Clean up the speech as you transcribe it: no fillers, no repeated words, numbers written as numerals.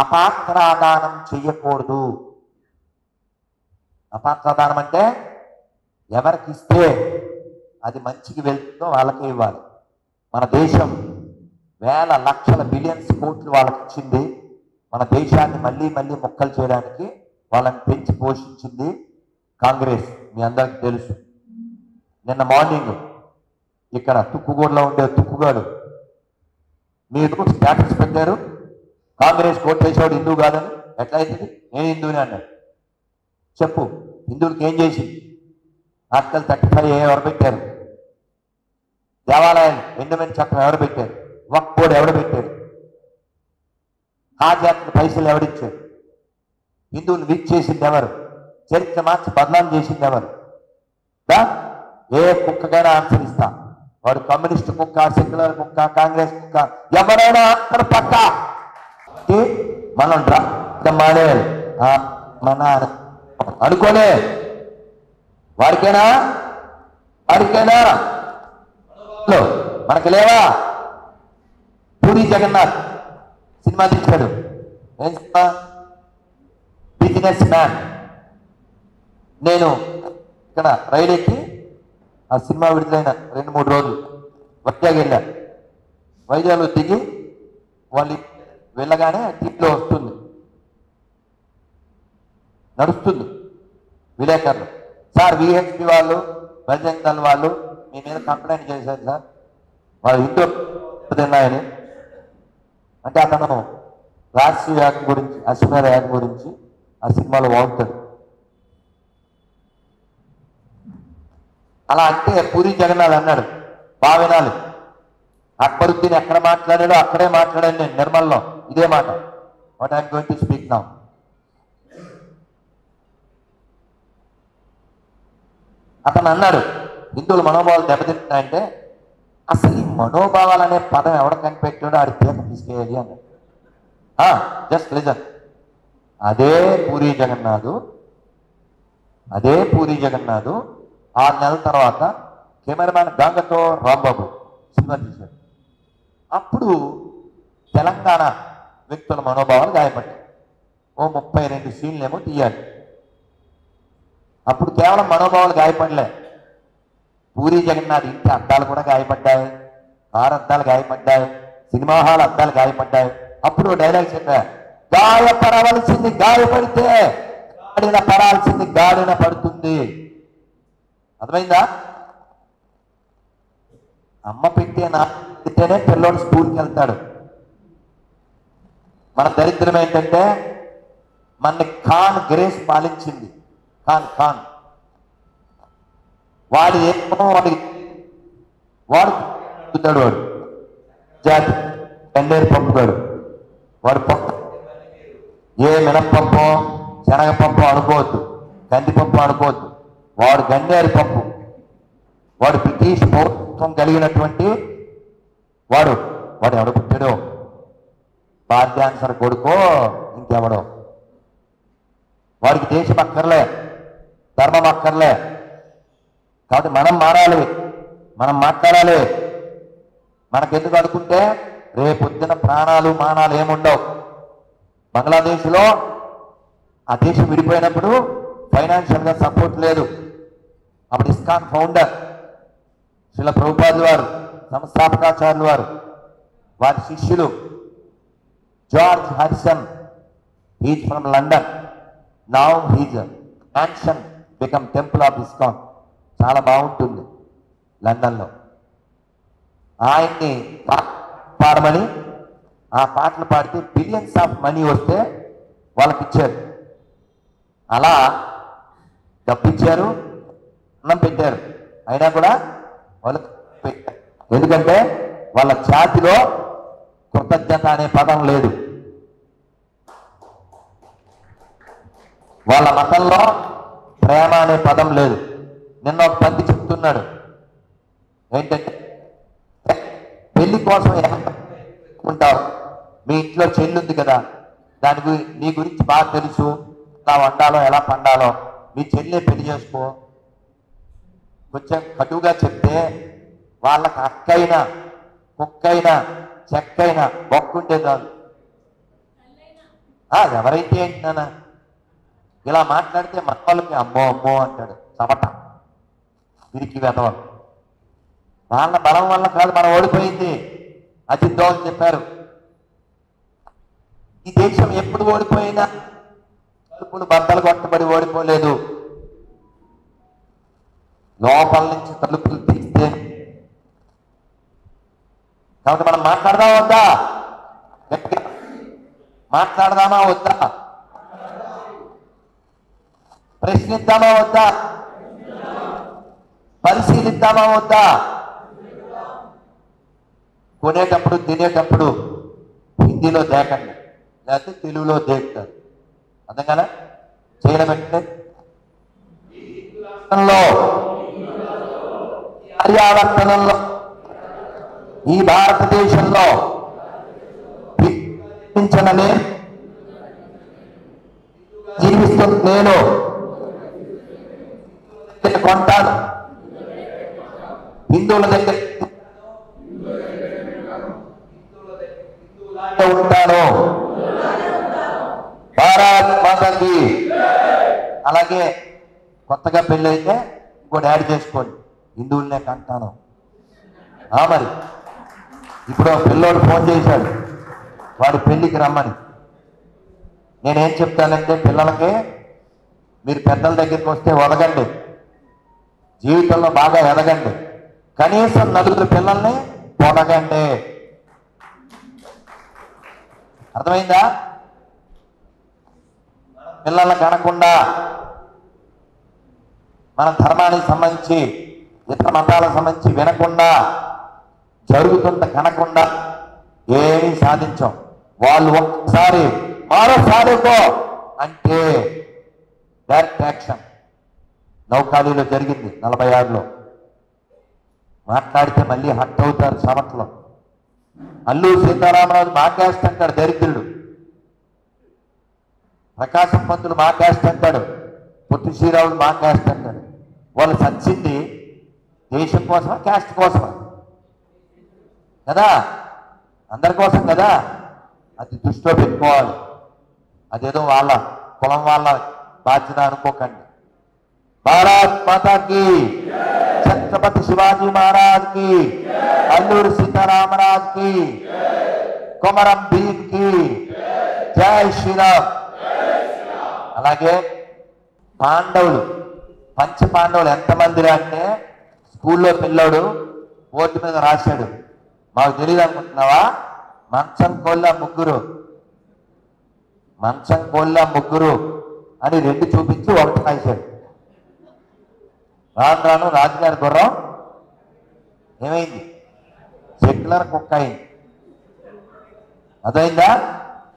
అపాత్రాదానం చెయ్యకూడదు. అపాత్రాదానం అంటే ఎవరికి ఇస్తే అది మంచికి వెళ్తుందో వాళ్ళకే ఇవ్వాలి. మన దేశం వేల లక్షల బిలియన్స్ కోట్లు వాళ్ళకి ఇచ్చింది. మన దేశాన్ని మళ్ళీ మళ్ళీ మొక్కలు చేయడానికి వాళ్ళని పెంచి పోషించింది కాంగ్రెస్. మీ అందరికీ తెలుసు. నిన్న మార్నింగ్ ఇక్కడ తుక్కుగూడలో ఉండే తుక్కుగాడు మీరు స్టేటస్ పెట్టారు, కాంగ్రెస్ కోటేశ్వరుడు హిందూ కాదని. ఎట్లా అవుతుంది? నేను హిందూని అన్నాడు. చెప్పు, హిందువులకి ఏం చేసింది? ఆర్టికల్ 35 ఎవరు పెట్టారు? దేవాలయాలు ఎండమెంట్ చట్టం ఎవరు పెట్టారు? వక్ఫ్ బోర్డు ఎవరు పెట్టారు? హాజాత్కి పైసలు ఎవరిచ్చారు? హిందువులు వీక్ చేసింది ఎవరు? చరిత్ర మార్చి బదనాం చేసింది ఎవరు? ఏ కుక్కకైనా ఆన్సర్ ఇస్తా. వాడు కమ్యూనిస్ట్ కుక్క, సెక్యులర్ కుక్క, కాంగ్రెస్ కుక్క, ఎవరైనా ఆన్సర్ పక్క. మనం మానేయాలి. మన అనుకోలే వాడికైనా మనకి లేవా? పూరి జగన్నాథ్ సినిమా తీశాడు. ఏం సినిమా? Business man. నేను ఇక్కడ రైలు ఎక్కి ఆ సినిమా విడుదలైన 2-3 రోజులు వైజాగ్ వెళ్ళా. వైజాగ్లో దిగి వాళ్ళు వెళ్ళగానే టీవీలో వస్తుంది, నడుస్తుంది విలేకరులు. సార్, విహెచ్పి వాళ్ళు, బజరంగ్ దళ్ వాళ్ళు మీ మీద కంప్లైంట్ చేశారు సార్, వాళ్ళు ఇంట్లో తిన్నాయని. అంటే అతను రాజకీయ యాగం గురించి, అశ్వమేధ యాగం గురించి ఆ సినిమాలో వాడుతాడు. అలా అంటే పూరి జగన్నాథ్ అన్నాడు, బాగా వినాలి. అక్బరుద్దీన్ ఎక్కడ మాట్లాడాడో అక్కడే మాట్లాడాను నేను నిర్మల్లో, ఇదే మాట. What I'm going to speak now. అతను అన్నాడు, హిందువుల మనోభావాలు దెబ్బతింటున్నాయంటే అసలు ఈ మనోభావాలు అనే పదం ఎవడ కనిపెట్టాడో ఆడి పేరు తీసుకెళ్ళి అన్నాడు. Just listen. అదే పూరి జగన్నాథ్ 6 నెలల తర్వాత కెమెరామ్యాన్ గంగతో రాంబాబు సినిమా తీశాడు. అప్పుడు తెలంగాణ వ్యక్తుల మనోభావాలు గాయపడ్డాయి. ఓ 32 సీన్లేమో తీయాలి. అప్పుడు కేవలం మనోభావాలు గాయపడలే, పూరి జగన్నాథ్ ఇంటి అద్దాలు కూడా గాయపడ్డాయి, కారు అద్దాలు గాయపడ్డాయి, సినిమా హాల్ అద్దాలు గాయపడ్డాయి. అప్పుడు డైలాగ్ చెప్పా, గాయపడవలసింది గాయపడితే గాడిన పడాల్సింది గాడిన పడుతుంది. అర్థమైందా? అమ్మ పెట్టేనే పిల్లోడు స్కూల్కి వెళ్తాడు. మన దరిద్రం ఏంటంటే మన ఖాన్ గ్రేస్ పాలించింది. ఖాన్ వాడు ఏమో వాడు జాతి గన్నేరు పంపుతాడు. వాడు పప్పు ఏ మినప్పంపో శనగపంపు అనుకోవద్దు, కందిపప్పు అనుకోవద్దు. వాడు గన్నేరు పప్పు. వాడు బ్రిటిష్ పౌరత్వం కలిగినటువంటి వాడు ఎవడు పుట్టాడో, బాధ్యాన్సర్ కొడుకో ఇంకెవడో. వాడికి దేశం అక్కర్లే, ధర్మం అక్కర్లే. కాబట్టి మనం మారాలి, మనం మాట్లాడాలి. మనకెందుకు అనుకుంటే రేపొద్దున ప్రాణాలు మానాలు ఏముండవు. బంగ్లాదేశ్లో ఆ దేశం విడిపోయినప్పుడు ఫైనాన్షియల్గా సపోర్ట్ లేదు. అప్పుడు ఇస్కాన్ ఫౌండర్ శ్రీల ప్రభుపాదులు వారు, సంస్థాపకాచార్యులు వారు, వారి శిష్యులు George Harrison, he's from London. Now his mansion become temple of ISKCON. చాలా బాగుంటుంది లండన్లో. ఆయన్ని పాడమని ఆ పాటలు పాడితే బిలియన్స్ ఆఫ్ మనీ వస్తే వాళ్ళకి ఇచ్చారు. అలా డబ్బిచ్చారు, అన్నం పెట్టారు. అయినా కూడా వాళ్ళకి పెట్టారు. ఎందుకంటే వాళ్ళ జాతిలో కృతజ్ఞత అనే పదం లేదు. వాళ్ళ మతంలో ప్రేమ అనే పదం లేదు. నిన్న ఒక పంది చెప్తున్నాడు ఏంటంటే, పెళ్లి కోసం ఉంటావు, మీ ఇంట్లో చెల్లి ఉంది కదా, దాని నీ గురించి బాగా తెలుసు, ఎలా వండాలో ఎలా పండాలో, మీ చెల్లె పెళ్లి చేసుకో. కొంచెం కటువుగా చెప్తే వాళ్ళకి అక్కైనా కుక్కైనా చెక్కైనా బొక్కుంటే చాలు. ఎవరైతే ఏంటన్నా ఇలా మాట్లాడితే మన వాళ్ళకి అమ్మో అమ్మో అంటాడు చమట తిరిగి వెతవాలి. వాళ్ళ బలం వల్ల కాదు మనం ఓడిపోయింది. అజిత్ దోవల్ చెప్పారు, ఈ దేశం ఎప్పుడు ఓడిపోయినా తలుపులు బద్దలు కొట్టబడి ఓడిపోలేదు, లోపల నుంచి తలుపులు తీస్తే. కాబట్టి మనం మాట్లాడదామా వద్దా? మాట్లాడదామా వద్దా? ప్రశ్నిద్దామా వద్దా? పరిశీలిద్దామా వద్దా? కొనేటప్పుడు తినేటప్పుడు హిందీలో దేకండి, లేకపోతే తెలుగులో దేకుతారు. అర్థం కదా? చేయడం పెట్టే పర్యావర్తనంలో ఈ భారతదేశంలో జీవిస్తున్న నేను కొంటాను, హిందువుల దగ్గర ఉంటాను. భారత్ మాతాకి. అలాగే కొత్తగా పెళ్ళి అయితే ఇంకోటి యాడ్ చేసుకోండి, హిందువులనే కంటాను. మరి ఇప్పుడు పిల్లోడు ఫోన్ చేశాడు వాడి పెళ్ళికి రమ్మని. నేనేం చెప్తానంటే పిల్లలకి, మీరు పెద్దల దగ్గరికి వస్తే ఒదగండి, జీవితంలో బాగా ఎదగండి, కనీసం నలుగురు పిల్లల్ని పొదగండి. అర్థమైందా? పిల్లల్ని కనకుండా, మన ధర్మానికి సంబంధించి ఇతర మతాలకు సంబంధించి వినకుండా, జరుగుతుంట కనకుండా ఏమీ సాధించాం. వాళ్ళు ఒక్కసారి మరోసారికో అంటే డైరెక్ట్ యాక్షన్. నౌకాలీలో జరిగింది 46లో. మాట్లాడితే మళ్ళీ హట్ అవుతారు సమట్లో. అల్లూరి సీతారామరాజు మా క్యాస్ట్ అంటాడు దరిద్రుడు, ప్రకాశం పంతులు మా క్యాస్ట్ అంటాడు, పొట్టి శ్రీరాములు మా క్యాస్ట్ అంటాడు. వాళ్ళు చచ్చింది దేశం కోసమా క్యాస్ట్ కోసమా? కదా, అందరి కోసం కదా. అది దృష్టిలో పెట్టుకోవాలి. అదేదో వాళ్ళ కులం వాళ్ళ బాధ్యత అనుకోకండి. భారత్ మాతాకి, ఛత్రపతి శివాజీ మహారాజ్ కి, అల్లూరి సీతారామరాజు కి, కొమరం భీమ్ కి జై శ్రీరామ్. అలాగే పాండవులు, పంచ పాండవులు ఎంతమంది అంటే స్కూల్లో పిల్లోడు బోర్డు మీద రాశాడు, మాకు తెలియదు అనుకుంటున్నావా, మంచం కోళ్ళ ముగ్గురు, మంచం కోళ్ళ ముగ్గురు అని 2 చూపించి 1 రాశాడు. రాను రాను రాజుగారి గుర్రం ఏమైంది? సెక్యులర్ కుక్క అయింది. అదైందా?